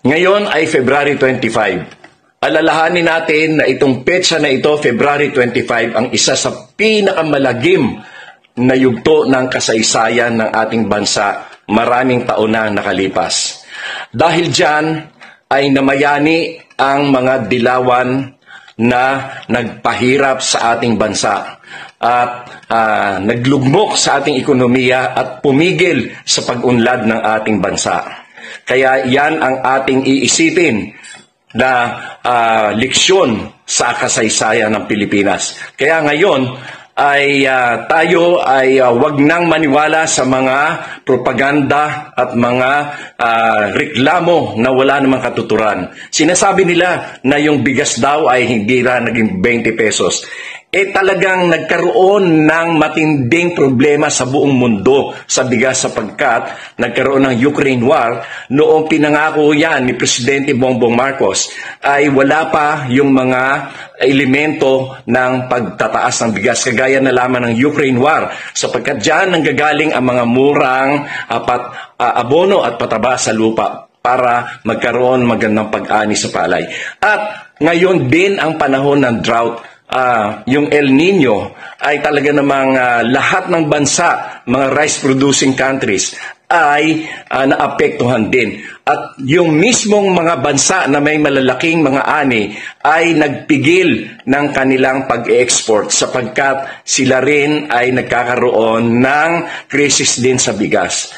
Ngayon ay February 25. Alalahanin natin na itong petsa na ito, February 25, ang isa sa pinakamalagim na yugto ng kasaysayan ng ating bansa maraming taon na nakalipas. Dahil dyan ay namayani ang mga dilawan na nagpahirap sa ating bansa at naglugmok sa ating ekonomiya at pumigil sa pag-unlad ng ating bansa. Kaya yan ang ating iisipin na leksyon sa kasaysayan ng Pilipinas. Kaya ngayon ay tayo ay wag nang maniwala sa mga propaganda at mga reklamo na wala namang katuturan. Sinasabi nila na yung bigas daw ay hindi na naging 20 pesos. Talagang nagkaroon ng matinding problema sa buong mundo sa bigas sapagkat nagkaroon ng Ukraine War. Noong pinangako yan ni Presidente Bongbong Marcos ay wala pa yung mga elemento ng pagtataas ng bigas kagaya na lamang ng Ukraine War sapagkat dyan nanggagaling ang mga murang abono at pataba sa lupa para magkaroon magandang pag-ani sa palay. At ngayon din ang panahon ng drought. Yung El Nino ay talaga namang lahat ng bansa, mga rice-producing countries, ay naapektuhan din. At yung mismong mga bansa na may malalaking mga ani ay nagpigil ng kanilang pag-export sapagkat sila rin ay nagkakaroon ng krisis din sa bigas.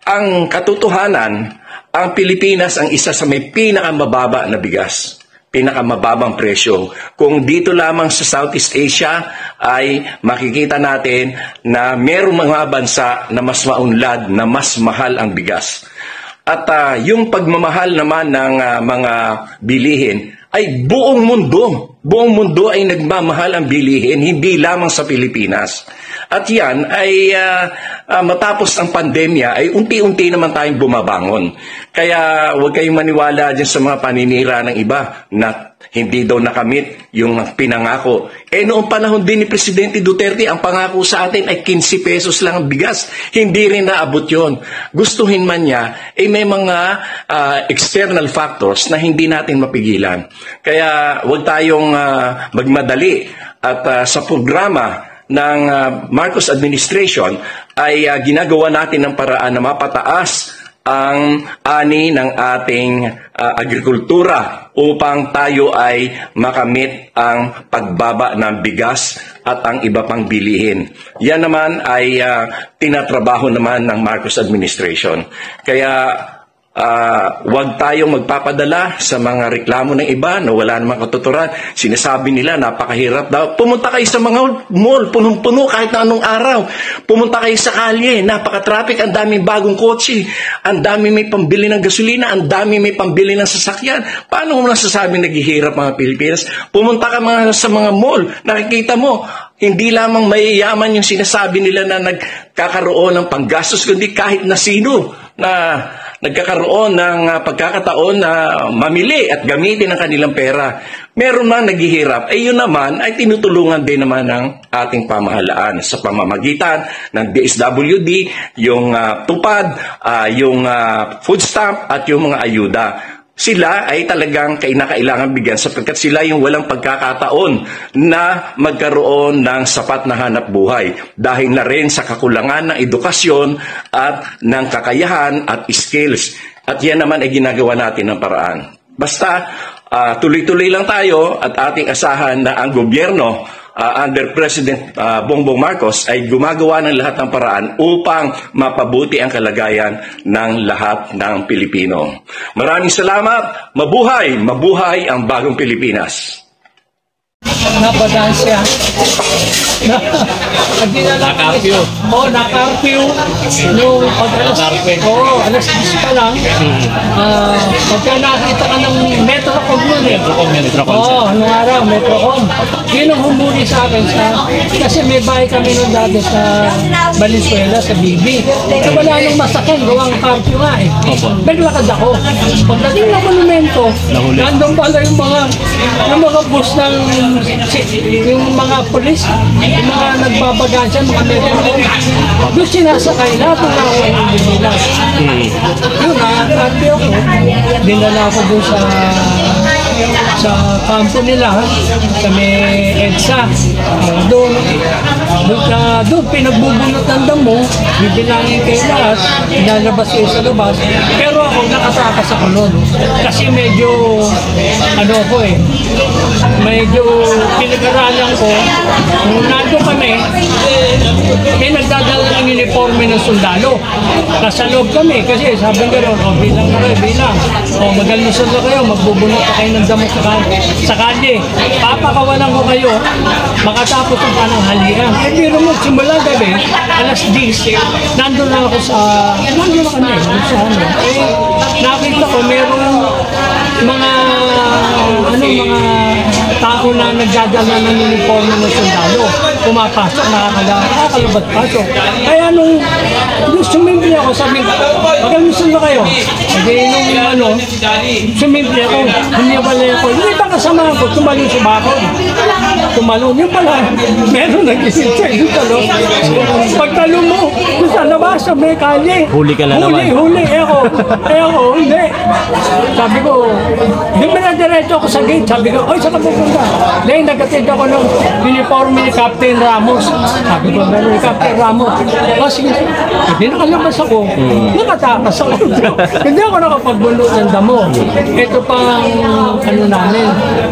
Ang katotohanan, ang Pilipinas ang isa sa may pinakamababa na bigas. Pinakamababang presyo. Kung dito lamang sa Southeast Asia ay makikita natin na mayroong mga bansa na mas maunlad, na mas mahal ang bigas. At yung pagmamahal naman ng mga bilihin ay buong mundo ay nagmamahal ang bilihin, hindi lamang sa Pilipinas. At yan ay matapos ang pandemya ay unti-unti naman tayong bumabangon. Kaya huwag kayong maniwala dyan sa mga paninira ng iba na hindi daw nakamit yung pinangako. Noong panahon din ni Presidente Duterte, ang pangako sa atin ay 15 pesos lang ang bigas. Hindi rin naabot yun. Gustuhin man niya, may mga external factors na hindi natin mapigilan. Kaya huwag tayong magmadali at sa programa ng Marcos administration ay ginagawa natin ng paraan na mapataas ang ani ng ating agrikultura upang tayo ay makamit ang pagbaba ng bigas at ang iba pang bilihin. Yan naman ay tinatrabaho naman ng Marcos administration. Kaya huwag tayong magpapadala sa mga reklamo ng iba na wala namang katuturan. Sinasabi nila napakahirap daw. Pumunta kayo sa mga mall, punong-puno kahit na anong araw. Pumunta kayo sa kalye, napaka-traffic, ang daming bagong kotse, ang dami may pambili ng gasolina, ang dami may pambili ng sasakyan. Paano mo nasasabi naghihirap mga Pilipinas? Pumunta ka sa mga mall, nakikita mo, hindi lamang mayayaman yung sinasabi nila na nagkakaroon ng panggastos, kundi kahit na sino na nagkakaroon ng pagkakataon na mamili at gamitin ang kanilang pera. Meron man naghihirap, yun naman ay tinutulungan din naman ng ating pamahalaan sa pamamagitan ng DSWD, yung tupad, yung food stamp at yung mga ayuda. Sila ay talagang kailangan bigyan sapagkat sila yung walang pagkakataon na magkaroon ng sapat na hanap buhay dahil na rin sa kakulangan ng edukasyon at ng kakayahan at skills. At yan naman ay ginagawa natin ng paraan. Basta tuloy-tuloy lang tayo at ating asahan na ang gobyerno under President Bongbong Marcos ay gumagawa ng lahat ng paraan upang mapabuti ang kalagayan ng lahat ng Pilipino. Maraming salamat. Mabuhay! Mabuhay ang bagong Pilipinas. Napadaan siya. Na-curfew. Oo, na-curfew. Nung alas 10 pa lang, pagka nakita ka ng Metrocom nun eh. Metrocom. Oo, nung araw, Metrocom. Yun ang humuli sa akin kasi may bahay kami nun dati sa Valenzuela, sa Bibi. Wala nang masakyan, gawang curfew nga eh. Naglakad ako. Pagdating ng monumento, nandun pala yung mga bus ng yung mga polis, yung mga nagbabagansya, mga Metrocom. Doon sinasakay na, tumawa yung nila. Yun, curfew ako. dinala ko dun sa kampo nila, sa may EDSA. Doon pinagbubunot ng damo, bibilangin kayo lahat, ilalabas kayo sa labas. Pero ako nakatakas ako noon. Kasi medyo, medyo pinag-aralan ko. Nung nandun kami, may nagdadala ng uniforme ng sundalo. Nasa loob kami, kasi sabi gano'n, bilang na kayo, bilang. Magalusod na kayo, magbubunot na kayo ng damo sa kalye. Papakawalan ko kayo, makatapos ang pananghalian. Pero mo, simula gabi, alas 10, nandun na ako nandun na kami, nakita ko, merong mga tao na nagdadala ng uniforme ng sundalo. Pumapasok, nakakalabat-pasok. Kaya nung sumimple ako, sabi ko, magalusin na kayo. Kasi nung sumimple ako, hindi pala ako. Yung ibang kasama ko, tumalon sa bakod. Tumalon, yung pala, meron nag-isip sa yung talon. Pagtalo mo, sa labas, sa may kalye. Huli ka na naman. Huli. Ako, hindi. Sabi ko, di ba na diretso ako sa gate? Sabi ko, oy, saan ka pupunta? Dahil nagkatid ako ng uniforme ni Captain Ramos. Sabi ko, gano'n ni Captain Ramos. Sige, hindi nakalabas ako. Nakatakas ako. Hindi ako nakapagbulo ng damo. Ito pang namin.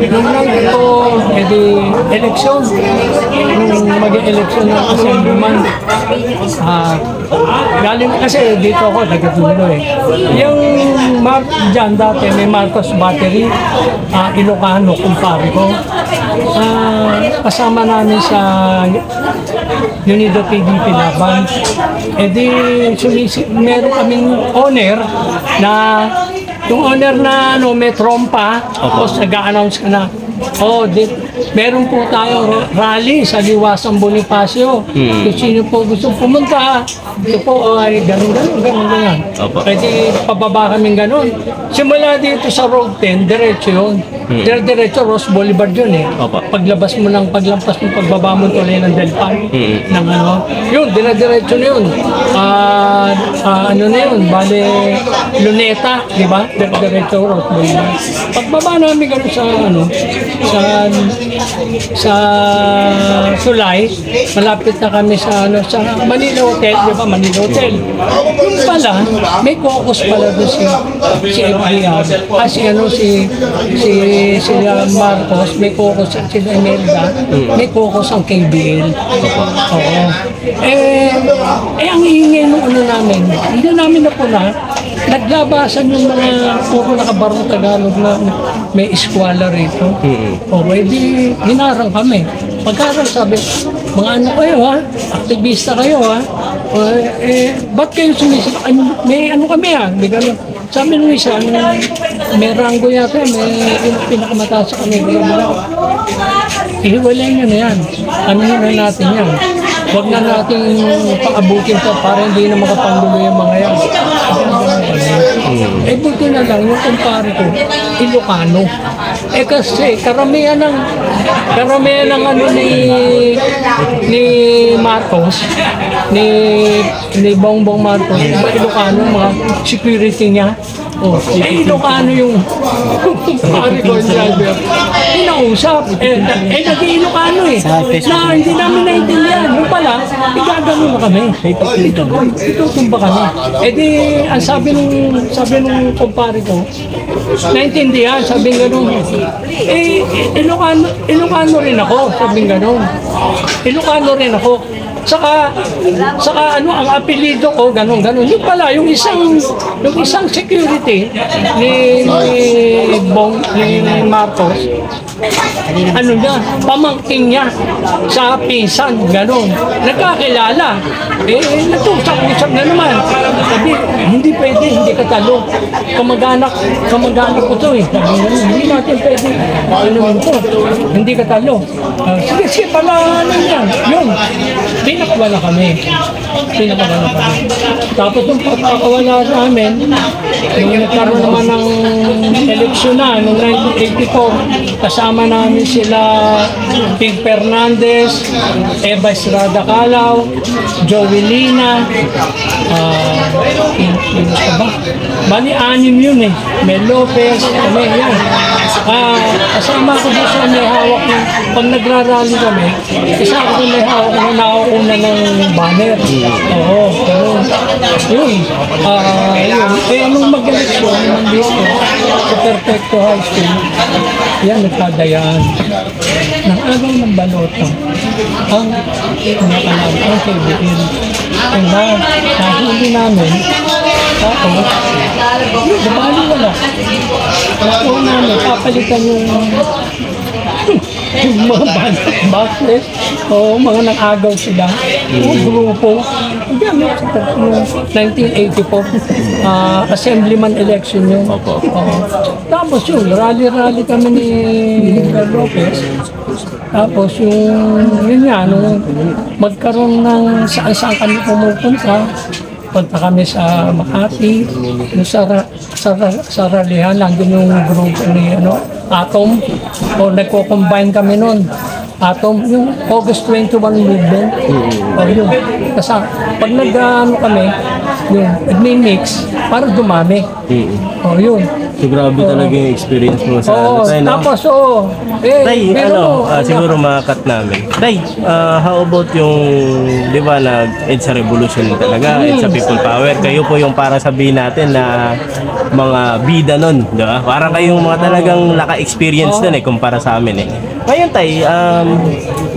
Nung nandito, eleksyon. Nung maging eleksyon ng assemblyman. Galing kasi dito ako, nagkatulo Yung dyan dati, may Marcos Battery, Ilocano, kumpare ko. Kasama namin sa Unido PDP Laban. Meron kaming owner na yung owner na may trompa, tapos nag-a-announce ka na, meron po tayong rally sa Liwasang Bonifacio. Kung sino po gusto pumunta, ito po ay ganun. Pwede pababa kaming ganun. Simula dito sa Road 10, diretso yun. Diretso, Ross Boulevard yun paglampas mo, pagbaba mo tuloy ng Delpan. Yun, diretso na yun. Bale, Luneta, di ba? Diretso, Ross Boulevard. Pagbaba namin ganun sa Sulay, malapit na kami sa Manila Hotel, di ba? Manila Hotel. Yung pala, may caucus pala doon si FDR. Si Marcos, may caucus si Imelda, may caucus ang KBL. Ang ingay nung namin, hindi namin napuna, naglabasan yung mga puro nakabarong Tagalog na may eskwala rito. Di hinarang kami. Pagkarang sabi, mga kayo aktivista kayo ba't kayo sumisip? May kami may gano'n. Sabi nung isa, may ranggo yata, may pinakamataas sa kami. Ihiwalay nyo na yan. Anuhin na natin yan. Huwag na natin paabutin ito para hindi na makapanggulo yung mga yan. Buti na lang yung kumpare ko, Ilocano. Kasi karamihan ng ni Marcos, ni Bongbong Marcos, Ilocano, mga security niya. Ilocano yung kumpare ko, driver. Inausap. Nag-Ilocano na hindi namin naintindihan. Yung pala, igagano na kami. Itutumba kami. Ang sabi nung kumpare ko, naintindihan, sabi gano'n. Ilocano rin ako, sabi gano'n. Ilocano rin ako. Saka ang apelido ko, ganun. Yung pala, yung isang security ni Marcos, pamangking niya sa pinsan, ganun. Nagkakilala. Nagtusap-usap na naman. Sabi, hindi pwede, hindi ka talo. Kamag-anak ko to Hindi natin pwede. Hindi ka talo. Sige, pala yan. Yun. Pinakawala kami. Tapos nung pagkakawala namin, nung nagkaroon naman ng eleksyon, eleksyon na noong 1984, kasama namin sila Pig Fernandez, Eva Estrada Calao, Joey Lina, bali anim yun eh, Mel Lopez, kami yan. Kasama ko doon sa may hawak ng, pag nagrarally kami, isa ako doon may hawak na nakakuna ng banner. Oo, pero yun. Yun. Eh, nung mag-eleksyon, nandito, sa Perfecto High School, yan, nagkadayaan. Nang agaw ng balota, ang mga kalaban, ang KBL. And nahuli namin, tapos, bumali wala. Ako namin, papalitan yung mga bakles o mga nang-agaw sila o grupo. Hindi, 1984 Assemblyman election yun. Tapos yun, rally-rally kami ni Miguel Lopez. Tapos yun nga, nung magkaroon ng saan-saan kami pumupunta, punta kami sa Makati, sa rallyhan, nandun yung grupo ni Atom, o nagko-combine kami nun. Atom, yung August 21 movement, o yun. Kasi pag kami, yung nagmi-mix, para dumami. O yun. So, grabe talaga yung experience mo sa tayo, no? Tapos, Tay, siguro makakat namin. Tay, how about yung, di ba, EDSA Revolution talaga, EDSA People Power. Kayo po yung para sabihin natin na mga bida nun, di ba? Parang kayong mga talagang naka-experience nun kumpara sa amin Ngayon, Tay,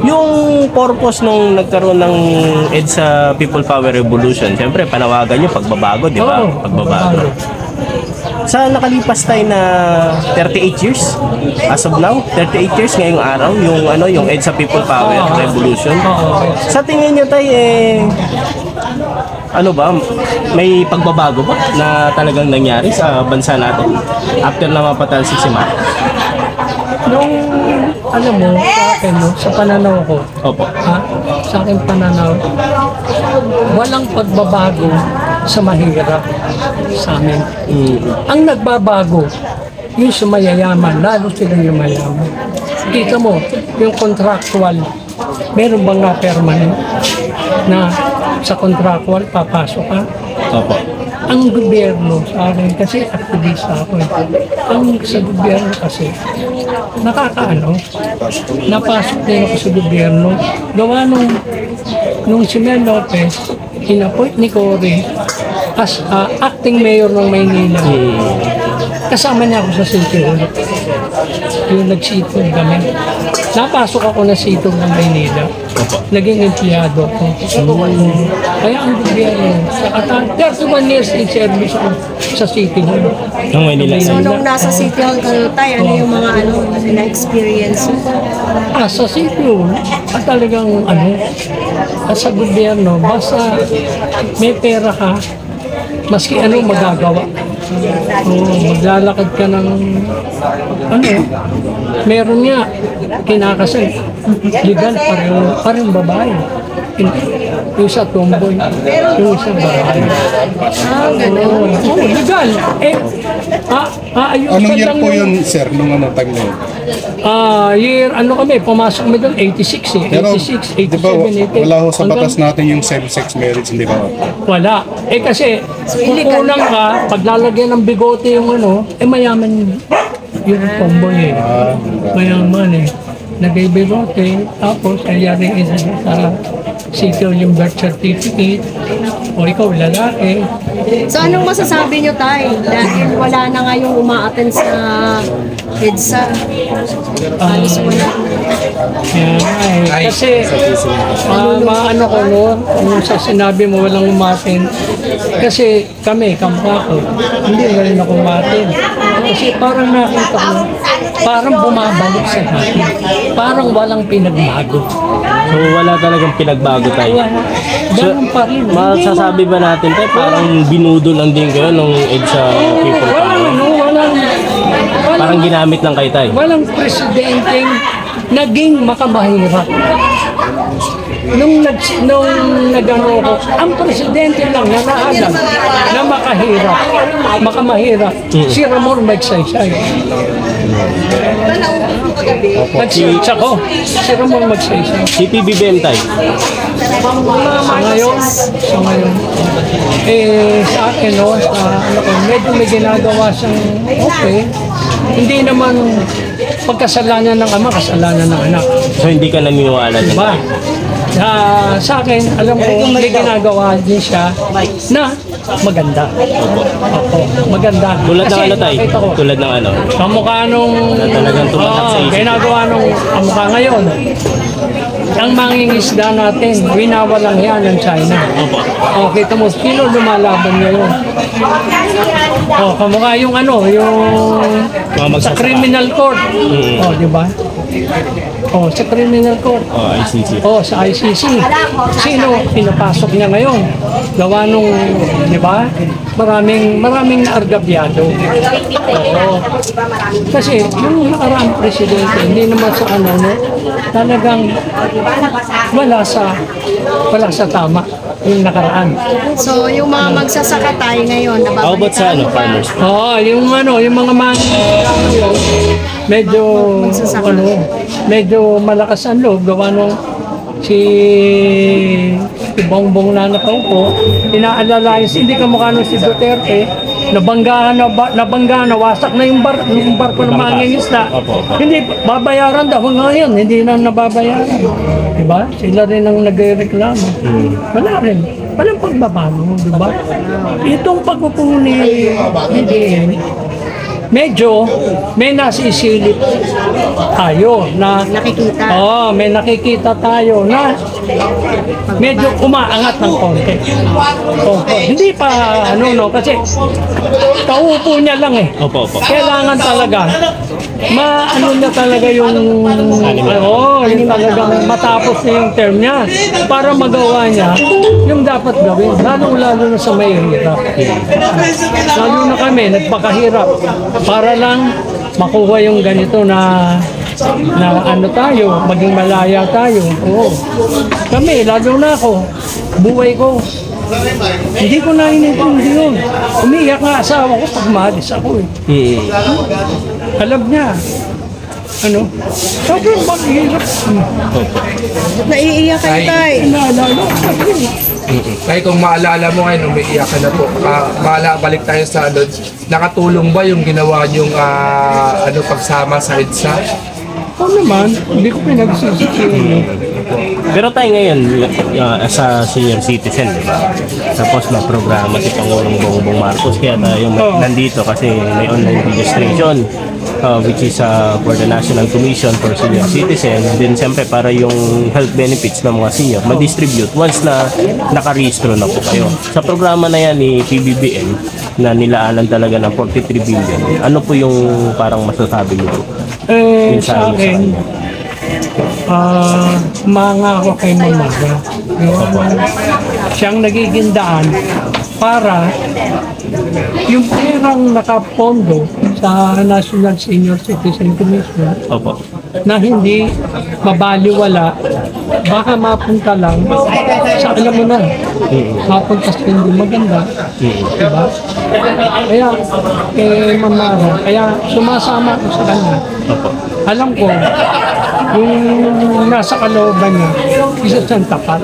yung purpose nung nagkaroon ng EDSA People Power Revolution, siyempre, panawagan nyo pagbabago, di ba? Pagbabago. Sa nakalipas tayo na 38 years, as of now, 38 years ngayong araw, yung EDSA People Power Revolution. Sa tingin nyo tayo, ano ba, may pagbabago ba na talagang nangyari sa bansa natin after na mapatalsik si Marcos? Nung, alam mo, sa akin, sa pananaw ko, sa akin pananaw, walang pagbabago sa mahirap sa amin. Ang nagbabago, yung sa mayayaman, lalo silang yung mayayaman. Kita mo, yung contractual, meron bang nga permanent na sa contractual papasok ka? Opo. Ang gobyerno sa akin, kasi aktivista ako ang sa gobyerno kasi, napasok din ako sa gobyerno. Gawa nung si Mel Lopez, in-appoint ni Cory as acting mayor ng Maynila. Kasama niya ako sa City Hall. Yung nagsitog kami. Napasok ako na sitog ng Maynila. Naging empleyado ko. Kaya ang gobyerno, 31 years in service ako sa City Hall. Ng Maynila. So, nung nasa City Hall kayo tayo, ano yung mga na-experience? Sa City Hall, talagang sa gobyerno, basta may pera ka, maski magagawa. Maglalakad ka ng meron nga kinakasal legal parang babae, yung isa tomboy, yung isa babae. Legal. Anong year po yun, sir, nung tag na yun? Year, kami, pumasok kami doon, 86 Pero, 86, 87, di ba, 88. wala ho sa batas natin yung same-sex marriage, di ba? Wala. Kasi, kung unang ka, paglalagyan ng bigote yung mayaman yung tomboy mayaman nagbibigote, tapos ayari isa sa sityo yung birth certificate, o ikaw lalaki. So, anong masasabi nyo tayo? Dahil wala na nga yung uma-attend sa EDSA. Alis wala. Kasi, maano ko kung sa sinabi mo walang umatin, kasi kami, kampa ko, hindi rin ako umatin. Kasi parang nakita ko, parang bumabalik sa atin. Parang walang pinagbago. So, wala talagang pinagbago tayo. Ganun pa rin. Masasabi ba natin tayo, parang binudo lang din kayo nung EDSA People Power? Parang ginamit lang kayo tayo. Walang presidenteng naging makamahirap. nung nagano ko, ang presidente lang na naalam na makamahirap, si Ramon Magsaysay. Nagsiya ko, si Ramon Magsaysay. Si PBBM tayo. Sa ngayon, sa akin, no, medyo may ginagawa siyang okay. Hindi naman pagkasalanan ng ama, kasalanan ng anak. So hindi ka naniniwala dyan? Diba? Sa akin, alam ko, may ginagawa din siya na maganda. Opo, maganda. Tulad ng Kasi ano tayo? nakita ko, Tulad ng ano? kamukha nung Na talagang tumatak sa isip. ginagawa nung kamukha ngayon. Ang mangingisda natin, winawalang yan ng China. O, kita mo, sino lumalaban ngayon? O, kamukha yung ano, yung sa criminal court. O, di ba? O, sa criminal court. Oh, ICC. O, sa ICC. Sino pinapasok niya ngayon? Gawa nung, di ba? Maraming naargabyado. Oo. Kasi yung nakaraang presidente, hindi naman sa ano, no? Talagang wala sa tama yung nakaraan. So, yung mga magsasaka tayo ngayon, How about sa ano, farmers? Oo, yung mga medyo malakas ang loob gawa nung si Bongbong na nakaupo, inaalala hindi ka mukha nung si Duterte, nabangga, nawasak na yung barko ng mangingisda. Hindi, babayaran daw ngayon, hindi na nababayaran. Diba? Sila rin ang nagreklamo. Wala rin. Walang pagbabago, diba? Itong pagpupuni, medyo may nasisilip tayo na nakikita. may nakikita tayo na medyo umaangat ng konti. Hindi pa kasi kaupo niya lang eh. Opo. Kailangan talaga niya talaga yung yung talagang matapos na yung term niya para magawa niya yung dapat gawin. Lalo na sa may hirap. Lalo na kami, nagpakahirap para lang makuha yung ganito na tayo, maging malaya tayo. Oo. Kami, lalo na ako, buhay ko, hindi ko na inintindi yun. Umiyak nga asawa ko pag maalis ako eh. Alam niya. Sabi, maghirap. Naiiyak kayo tayo. Naalala. Kaya kung maalala mo ngayon, umiiyak ka na po. Balik tayo sa nakatulong ba yung ginawa niyong pagsama sa EDSA? Naman, hindi ko pinagsisisi. Pero tayo ngayon, sa senior citizen, di ba? Tapos may programa si Pangulong Bongbong Marcos, kaya tayo nandito kasi may online registration, which is for the National Commission for Senior Citizen. Then siyempre para yung health benefits ng mga senior ma-distribute once na nakarehistro na po kayo. Sa programa na yan ni PBBM na nilaanan talaga ng 43 billion, ano po yung parang masasabi niyo? Sa akin, mangako kay Mamaga. Siyang nagiging daan para yung perang nakapondo sa National Senior Citizen Commission na hindi mabaliwala, baka mapunta lang sa alam mo na, mapunta sa hindi maganda. Diba? Kaya, Mamara, kaya sumasama ko sa kanya. Alam ko, yung nasa kalooban niya, isa siyang tapat.